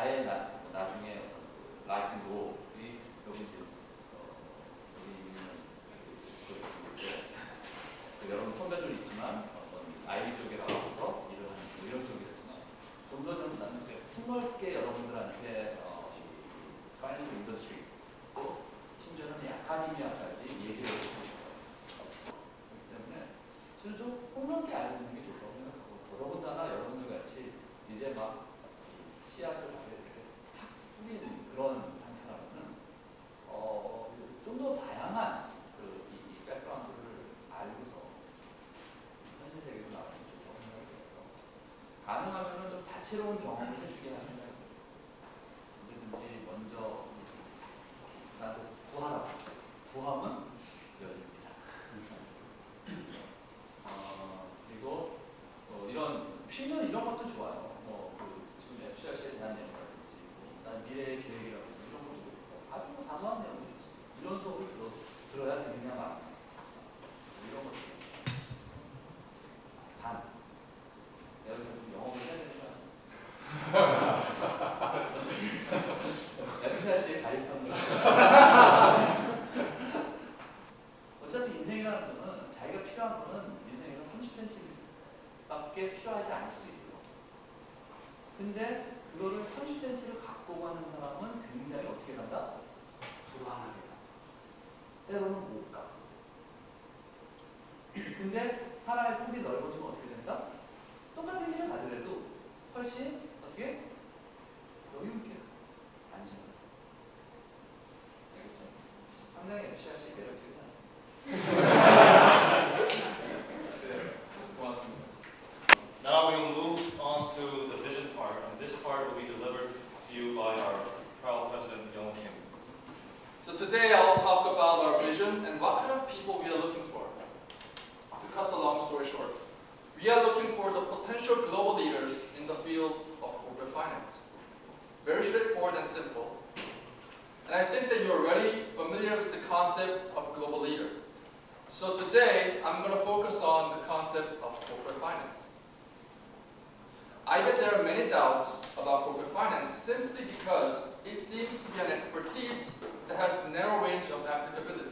아예 나중에 라이팅 로이 여기 이제 여기 있는 여러분 선배들 있지만 어떤 아이비 쪽에 나와서 일을 하는 이런 쪽이었지만 좀 더 좀 나는 폭넓게 여러분들한테 파이낸셜 인더스트리 또 심지어는 아카데미아까지 얘기를 해주고 싶어요. 그렇기 때문에 저는 좀 폭넓게 알고 있는 게 좋다고 생각하고 더더군다나 여러분들 같이 이제 막 씨앗을 이렇게 탁 뿌린 그런 상태라면은 좀 더 다양한 이 백그라운드를 알고서 현실 세계로 나가는 게 좋다고 생각해요. 가능하면은 좀 다채로운 경험을 해주게 하는 생각이 들어요. 언제든지 먼저 나한테 구하라. 구함은 열립니다. 그리고 이런 퓨전 이런 것도 좋아요. 지금 FCRC에 대한 내용이라든지 난 미래의 계획이라든지 이런 것도 좋고 아주 사소한 내용도 좋습니다. 이런 수업을 들어야 재밌냐 말이야. 이런 것도 좋습니다. 단 여기서 좀 영어를 해야 되는 거 아니에요? FCRC에 가입하는 거 어차피 인생이라는 거는 자기가 필요한 거는 인생에서 30cm밖에 필요하지 않을 수도 있어요. 근데 그거를 30cm를 갖고 가는 사람은 굉장히 어떻게 간다? 불안하게 가. 때로는 못 가. 근데 사람의 폭이 넓어지면 어떻게 된다? 똑같은 길을 가더라도 훨씬 어떻게? 여유 있게 안전하다. 알겠죠? 상당히 FCRC 매력적이지 않습니다. 고맙습니다. Now we will move on to the vision part, and this part will be delivered to you by our proud president, Young Kim. So today I'll talk about our vision and what kind of people we are looking for. To cut the long story short, we are looking for the potential global leaders in the field of corporate finance. Very straightforward and simple. And I think that you're already familiar with the concept of global leader. So today I'm going to focus on the concept of corporate finance. I bet there are many doubts about corporate finance simply because it seems to be an expertise that has a narrow range of applicability.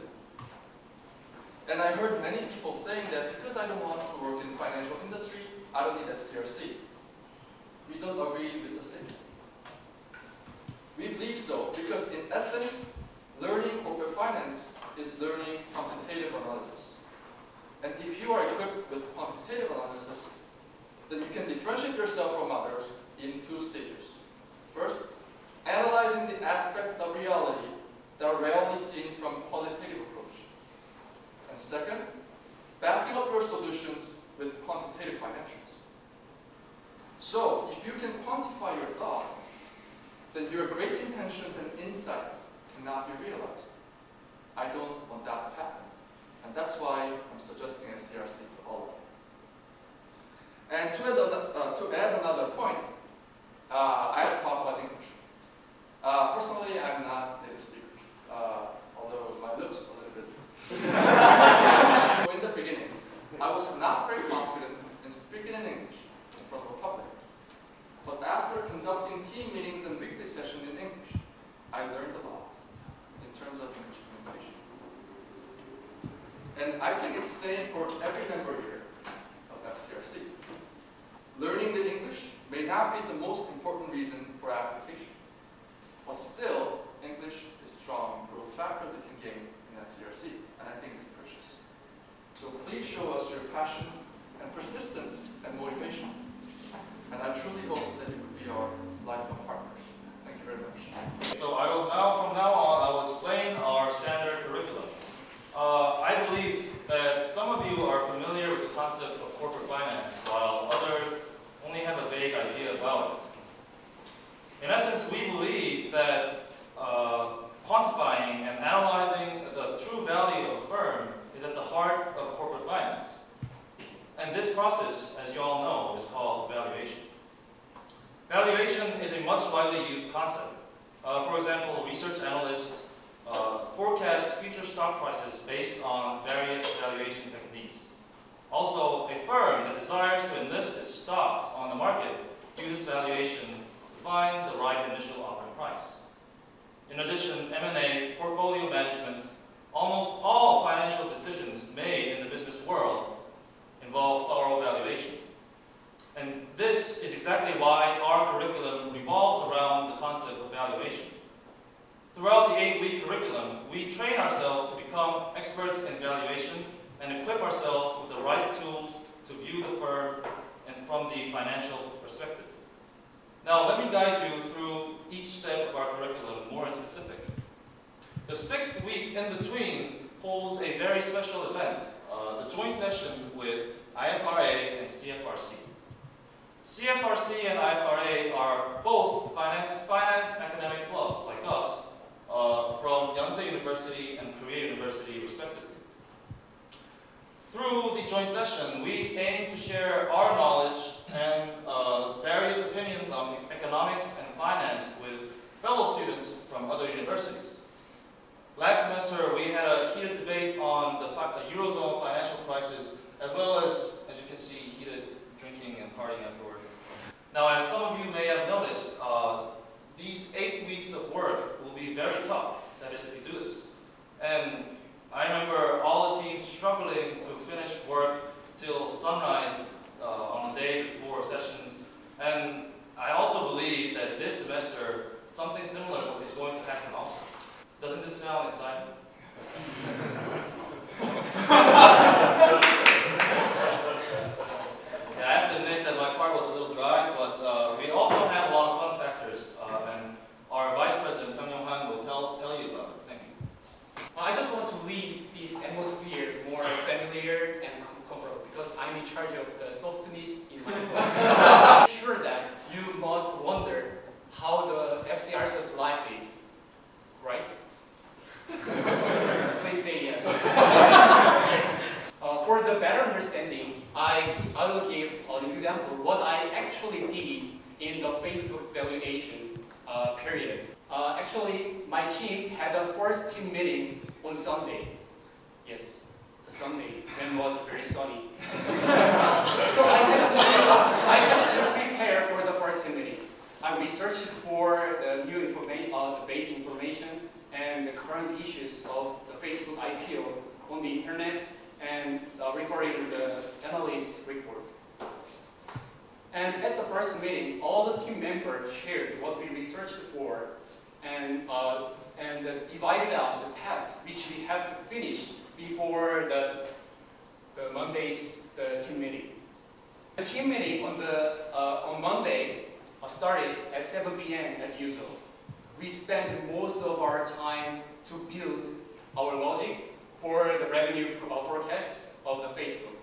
And I heard many people saying that because I don't want to work in financial industry, I don't need FCRC. We don't agree with the same. We believe so because in essence, learning corporate finance is learning quantitative analysis. And if you are equipped with quantitative analysis, then you can differentiate yourself from others in two stages. First, analyzing the aspect of reality that are rarely seen from qualitative approach. And second, backing up your solutions with quantitative financials. So, if you can quantify your thought, then your great intentions and insights cannot be realized. I don't want that to happen. And that's why I'm suggesting FCRC to all of you. And to add another point, I have to talk about English. Personally, I'm not native speaker, although my lips a little bit. So in the beginning, I was not very confident in speaking in English in front of a public. But after conducting team meetings and weekly sessions in English, I learned a lot in terms of English communication. And I think it's the same for every member here of FCRC. Learning the English may not be the most important reason for application, but still, English is a strong growth factor that can gain in FCRC, and I think it's precious. So please show us your passion and persistence and motivation. And I truly hope that you will be our lifelong partners. Thank you very much. So from now on, I will explain our standard curriculum. I believe that some of you are familiar with the concept of corporate finance, while others only have a vague idea about it. In essence, we believe that quantifying and analyzing the true value of a firm is at the heart of corporate finance. And this process, as you all know, is called valuation. Valuation is a much widely used concept. For example, research analysts forecast future stock prices based on various valuation techniques. Also, a firm that desires to enlist its stocks on the market uses valuation to find the right initial In addition, M&A, portfolio management, almost all financial decisions made in the business world involve thorough evaluation. And this is exactly why our curriculum revolves around the concept of valuation. Throughout the 8-week curriculum, we train ourselves to become experts in valuation and equip ourselves with the right tools to view the firm and from the financial perspective. Now, let me guide you through each step of our curriculum more in specific. The 6th week in between holds a very special event, the joint session with IFRA and CFRC. CFRC and IFRA are both finance academic clubs like us from Yonsei University and Korea University respectively. Through the joint session, we aim to share our knowledge and various opinions on economics and finance with fellow students from other universities. Last semester, we had a heated debate on the Eurozone financial crisis, as well as you can see, heated drinking and partying afterward. Now, as some of you may have noticed, these 8 weeks of work will be very tough, that is, if you do this. And I remember all the teams struggling to finish work till sunrise on the day before sessions. And I also believe that this semester, something similar is going to happen also. Doesn't this sound exciting? Yeah, I have to admit that my part was a little dry, but we also have a lot of fun factors, and our Vice President, Sang Yong-han, will tell you about it. Thank you. I just want to leave this atmosphere more familiar and comfortable because I'm in charge of the softness in my work. I'm sure that you must wonder how the FCRC's life is, right? Please say yes. For the better understanding, I will give an example what I actually did in the Facebook valuation period. Actually, my team had a first team meeting on Sunday. Yes, the Sunday when it was very sunny. So I had to prepare for the first team meeting. I researched for the new information, the basic information, and the current issues of the Facebook IPO on the internet, and referring to the analyst's report. And at the first meeting, all the team members shared what we researched for, and divided out the tasks which we have to finish before the Monday's team meeting. The team meeting on Monday started at 7 p.m. as usual. We spent most of our time to build our logic for the revenue forecast of the Facebook.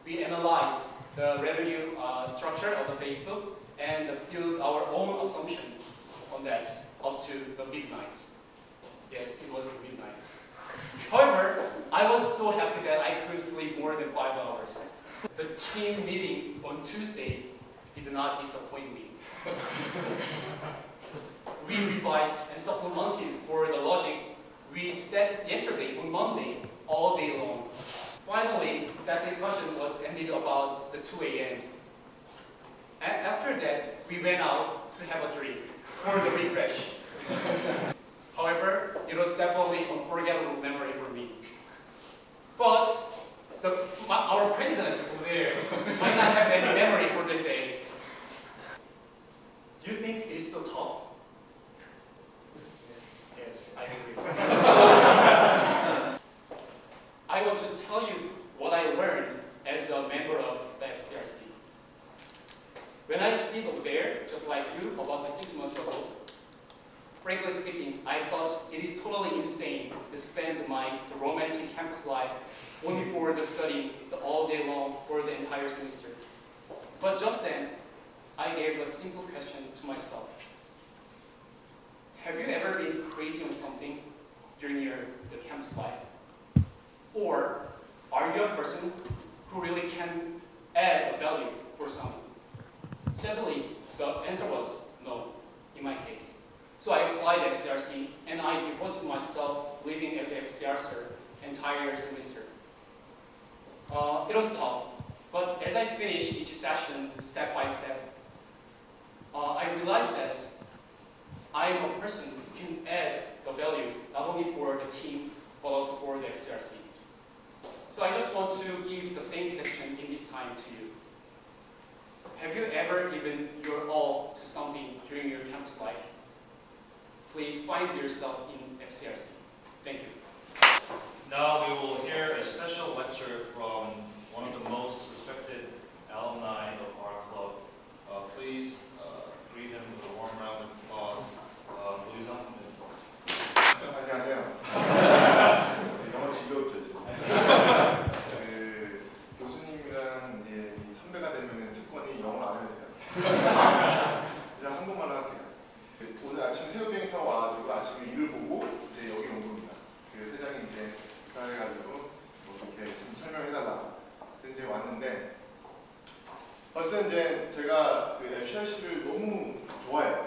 We analyzed the revenue structure of the Facebook and built our own assumption on that up to the midnight. Yes, it was midnight. However, I was so happy that I could sleep more than 5 hours. The team meeting on Tuesday did not disappoint me. We revised and supplemented for the logic we set yesterday on Monday all day long. Finally, that discussion was ended about the 2 a.m. After that, we went out to have a drink for the refresh. However, it was definitely an unforgettable memory for me. But our president over there might not have any memory for the day. Do you think it is so tough? Yes, I agree. I want to tell you what I learned as a member of the FCRC. When I sit up there, just like you, about 6 months ago, frankly speaking, I thought it is totally insane to spend the romantic campus life only for the study all day long for the entire semester. But just then, I gave a simple question to myself. Have you ever been crazy on something during the campus life? Or are you a person who really can add value for someone? Sadly, the answer was no, in my case. So I applied FCRC, and I devoted myself living as an FCRC entire semester. It was tough, but as I finished each session step by step, I realized that I am a person who can add value not only for the team but also for the FCRC. So I just want to give the same question in this time to you. Have you ever given your all to something during your campus life? Please find yourself in FCRC. Thank you. Now we will hear a special lecture from one of the most respected alumni of our club. Please greet him with a warm round of applause. 안녕하세요. 영어 지겨웠죠 지금. 교수님이랑 이제 선배가 되면은 특권이 영어를 안 해도 돼요. 그냥 한국말로 할게요. 오늘 아침 새벽 비행 타고 와가지고 아침에 일을 보고 이제 여기 온 겁니다. 그 회장이 이제 부탁해가지고 뭐 이렇게 설명해달라. 그래서 이제 왔는데 어쨌든 이제 제가 그 FCRC를 너무 좋아해요.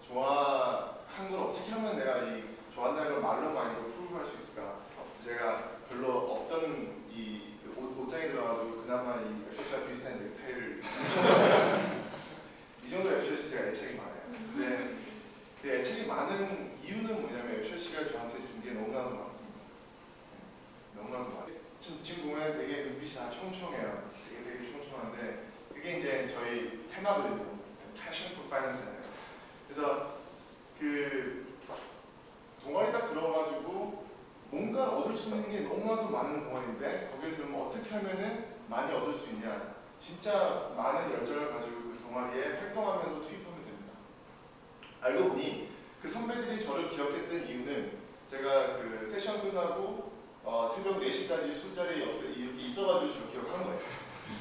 좋아한 걸 어떻게 하면 내가 이 좋아한다는 걸 말로만 아니고 프루브할 수 있을까? 제가 별로 없던 이 옷장에 들어가지고 그나마 이 FCRC와 비슷한 넥타이를 이 정도 FCRC 제가 애착이 많아요. 근데 그 애착이 많은 이유는 뭐냐면 FCRC가 저한테 준 게 너무나도 많습니다. 너무나도 많아요. 지금 보면 되게 눈빛이 다 총총해요. 되게 총총한데 그게 이제 저희 테마거든요. Passion for Finance잖아요. 그래서 그 동아리 딱 들어가가지고 뭔가 얻을 수 있는 게 너무나도 많은 동아리인데 거기에서 그러면 어떻게 하면은 많이 얻을 수 있냐? 진짜 많은 열정을 가지고 그 동아리에 활동하면서 투입하면 됩니다. 알고 보니 그 선배들이 저를 기억했던 이유는 제가 그 세션 끝나고 새벽 4시까지 술자리에 옆에 이렇게 있어가지고 저를 기억한 거예요.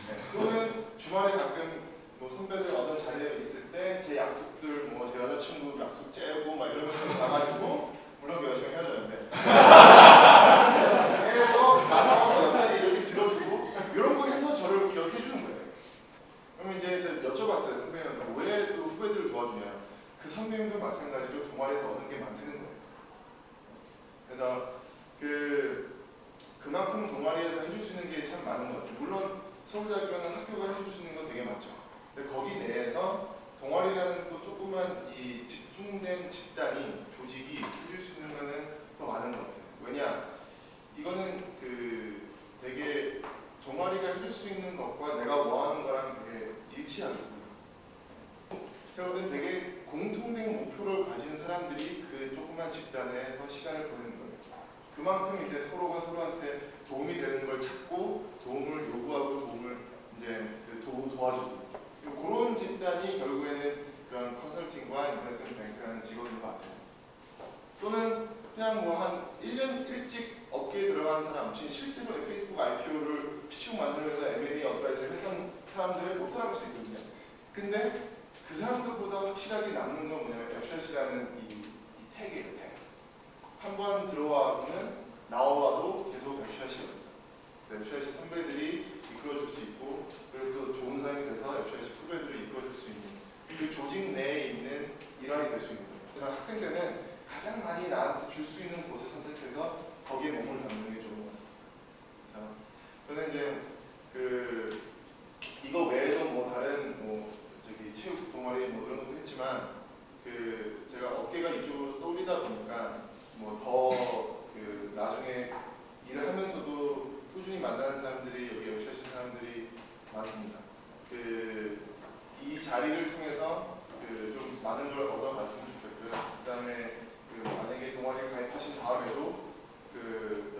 네. 또는 주말에 가끔 뭐 선배들 어떤 자리에 있을 때 제 약속들 뭐 제 여자친구 약속 째고 막 이러면서 가가지고 물론 그 여자친구 헤어졌는데 해서 나서 옆자리 이렇게 들어주고 이런 거 해서 저를 기억해 주는 거예요. 그러면 이제 제가 여쭤봤어요. 선배님한테 왜 또 후배들을 도와주냐. 그 선배님도 마찬가지로 동아리에서 얻는 게 많다는 거예요. 그래서 그만큼 동아리에서 해줄 수 있는 게 참 많은 것 같아요. 물론 서울대학교는 학교가 해줄 수 있는 건 되게 많죠. 근데 거기 내에서 동아리라는 또 조그만 이 집중된 집단이 조직이 해줄 수 있는 거는 더 많은 것 같아요. 왜냐? 이거는 그 되게 동아리가 해줄 수 있는 것과 내가 원하는 거랑 되게 일치하거든요. 제가 볼 땐 되게 공통된 목표를 가진 사람들이 그 조그만 집단에서 시간을 보내는 거예요. 그만큼 이제 서로가 서로한테 도움이 되는 걸 찾고 도움을 요구하고 도움을 이제 도와주고 그런 집단이 결국에는 그런 컨설팅과 인베스트먼트 뱅크라는 직업인 것 같아요. 또는 그냥 뭐 한 1년 일찍 업계에 들어간 사람, 실제로 페이스북 IPO를 PCO 만들면서 M&A 어드바이저를 했던 사람들을 못 따라갈 수 있거든요. 근데 그 사람들보다 확실하게 남는 건 뭐냐면 FCRC라는 이 태그예요, 태그. 한번 들어와보면 나와도 계속 FCRC거든요. FCRC 선배들이 이끌어줄 수 있고 그리고 또 좋은 사람이 돼서 FCRC 후배들을 이끌어줄 수 있는 그 조직 내에 있는 일환이 될 수 있는 거예요. 하지만 학생 때는 가장 많이 나한테 줄 수 있는 곳을 선택해서 거기에 몸을 담는 게 좋은 것 같습니다. 그래서 저는 이제 이거 외에도 뭐 다른 뭐 체육 동아리 뭐 이런 것도 했지만 제가 어깨가 이쪽으로 쏠리다 보니까 뭐 더 나중에 일을 하면서도 꾸준히 만나는 사람들이 여기 FCRC 사람들이 많습니다. 이 자리를 통해서 좀 많은 걸 얻어갔으면 좋겠고요. 그다음에 만약에 동아리에 가입하신 다음에도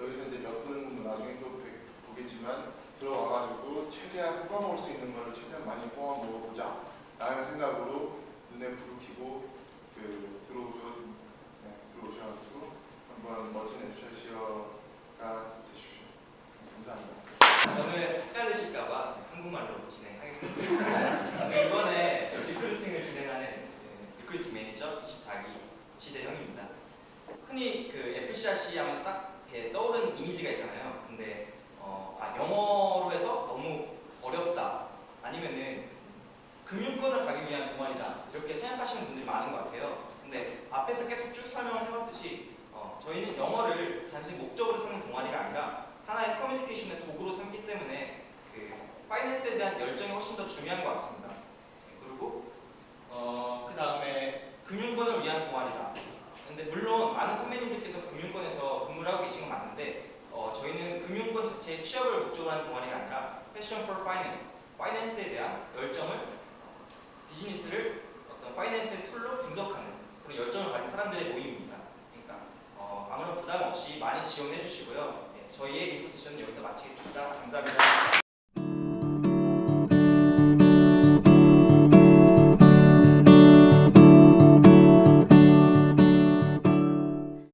여기서 이제 몇 분 나중에 또 보겠지만 들어와가지고 최대한 뽑아먹을 수 있는 거를 최대한 많이 뽑아먹어보자 라는 생각으로 눈에 불을 켜고 들어오셔가지고 한번 멋진 FCRC가 되십시오. 감사합니다. 저는 헷갈리실까봐 한국말로 진행하겠습니다. 이번에 리크루팅을 진행하는 리크루팅 매니저 24기 지대형입니다. 흔히 FCRC 하면 딱 떠오르는 이미지가 있잖아요. 근데 영어로 해서 너무 어렵다 아니면은 금융권을 가기 위한 동아리다 이렇게 생각하시는 분들이 많은 것 같아요. 근데 앞에서 계속 쭉 설명을 해봤듯이 저희는 영어를 단순히 목적으로 삼는 동아리가 아니라 하나의 커뮤니케이션의 도구로 삼기 때문에 파이낸스에 대한 열정이 훨씬 더 중요한 것 같습니다. 그리고 그 다음에 금융권을 위한 동아리다. 근데 근데 물론 많은 선배님들께서 금융권에서 근무를 하고 계신 건 맞는데 저희는 금융권 자체의 취업을 목적으로 하는 동아리가 아니라 Passion for Finance, 파이낸스에 대한 열정을 비즈니스를 어떤 파이낸스의 툴로 분석하는 그런 열정을 가진 사람들의 모임입니다. 그러니까 아무런 부담 없이 많이 지원해 주시고요. 네, 저희의 인포 세션은 여기서 마치겠습니다. 감사합니다.